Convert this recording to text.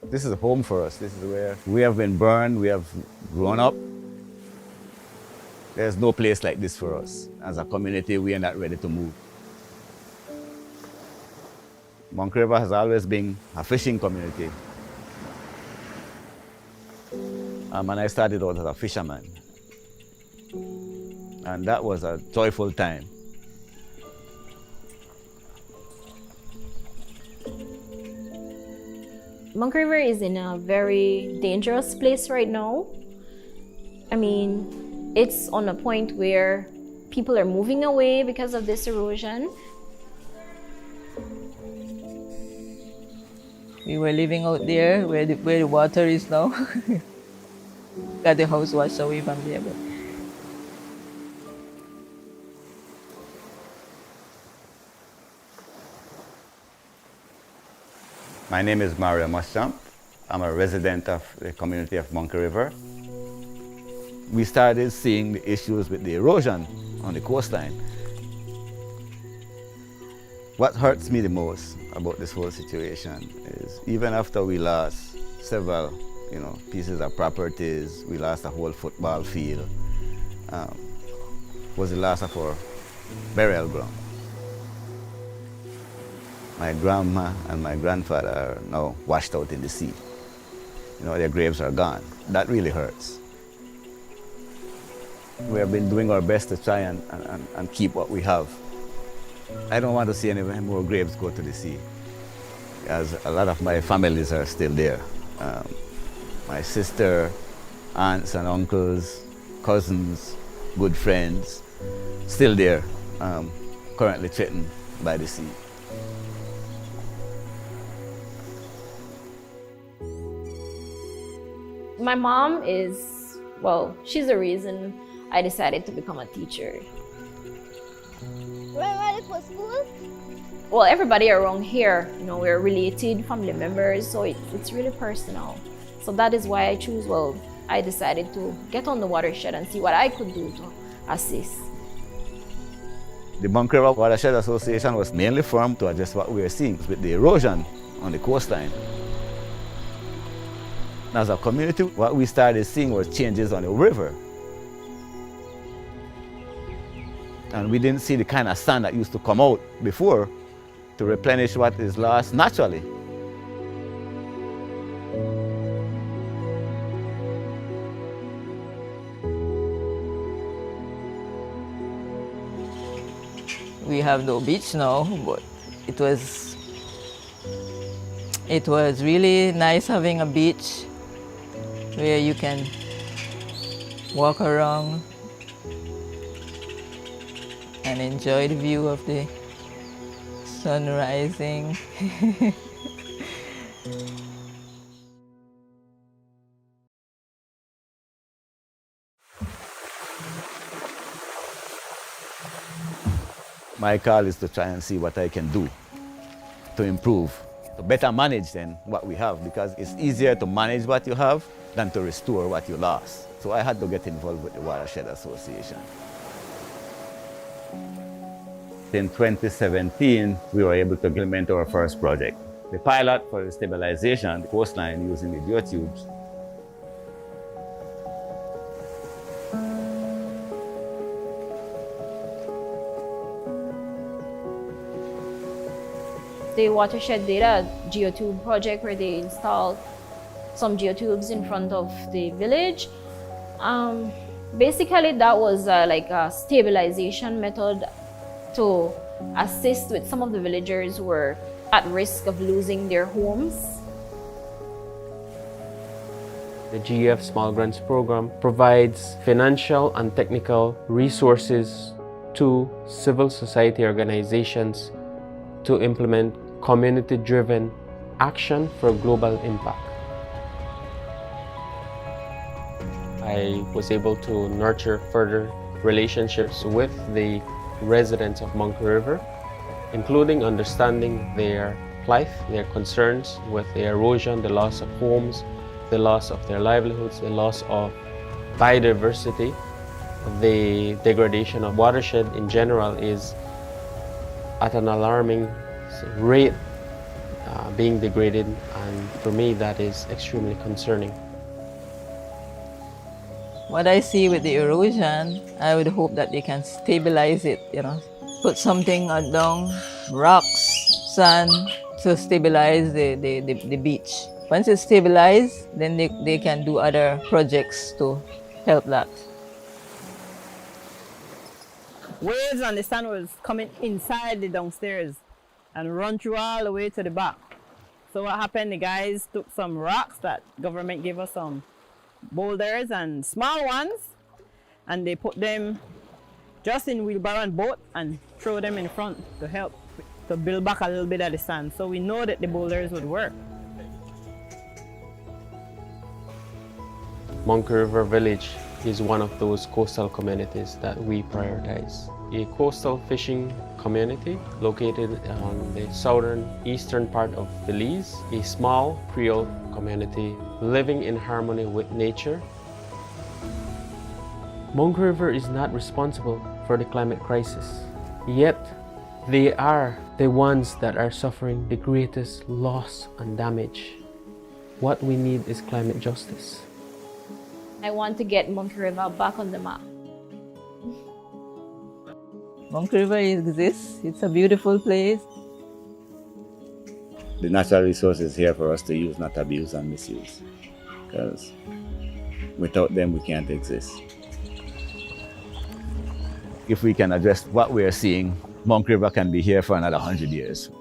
This is home for us. This is where we have been born, we have grown up. There's no place like this for us. As a community, we are not ready to move. Monkey River has always been a fishing community. And I started out as a fisherman. And that was a joyful time. Monkey River is in a very dangerous place right now. I mean, it's on a point where people are moving away because of this erosion. We were living out there where the water is now. Got the house washed away from there. But My name is Mario Muschamp. I'm a resident of the community of Monkey River. We started seeing the issues with the erosion on the coastline. What hurts me the most about this whole situation is even after we lost several pieces of properties, we lost a whole football field, was the loss of our burial ground. My grandma and my grandfather are now washed out in the sea. Their graves are gone. That really hurts. We have been doing our best to try and keep what we have. I don't want to see any more graves go to the sea, as a lot of my families are still there. My sister, aunts and uncles, cousins, good friends, still there, currently threatened by the sea. My mom is, she's the reason I decided to become a teacher. We're ready for school? Well, everybody around here, we're related, family members, so it's really personal. So that is why I decided to get on the watershed and see what I could do to assist. The Monkey River Watershed Association was mainly formed to address what we are seeing with the erosion on the coastline. As a community, what we started seeing was changes on the river. And we didn't see the kind of sand that used to come out before to replenish what is lost naturally. we have no beach now, but it was really nice having a beach where you can walk around and enjoy the view of the sun rising. My call is to try and see what I can do to improve, to better manage than what we have, because it's easier to manage what you have than to restore what you lost. So I had to get involved with the Watershed Association. In 2017, we were able to implement our first project, the pilot for the stabilization of the coastline using the geotubes. The watershed did a geotube project where they installed some geotubes in front of the village. Basically, that was like a stabilization method to assist with some of the villagers who were at risk of losing their homes. The GEF Small Grants Program provides financial and technical resources to civil society organizations to implement community-driven action for global impact. I was able to nurture further relationships with the residents of Monkey River, including understanding their plight, their concerns with the erosion, the loss of homes, the loss of their livelihoods, the loss of biodiversity. The degradation of watershed in general is at an alarming rate. being degraded, and for me that is extremely concerning. What I see with the erosion, I would hope that they can stabilize it, put something down, rocks, sand, to stabilize the beach. Once it's stabilized, then they can do other projects to help that. Waves and the sand was coming inside the downstairs and run through all the way to the back. So what happened, the guys took some rocks that government gave us, some boulders and small ones, and they put them just in wheelbarrow and boat and throw them in front to help to build back a little bit of the sand. So we know that the boulders would work. Monkey River Village is one of those coastal communities that we prioritize. A coastal fishing community located on the southern eastern part of Belize, a small Creole community living in harmony with nature. Monkey River is not responsible for the climate crisis, yet they are the ones that are suffering the greatest loss and damage. What we need is climate justice. I want to get Monkey River back on the map. Monkey River exists. It's a beautiful place. The natural resource is here for us to use, not abuse and misuse. Because without them, we can't exist. If we can address what we are seeing, Monkey River can be here for another 100 years.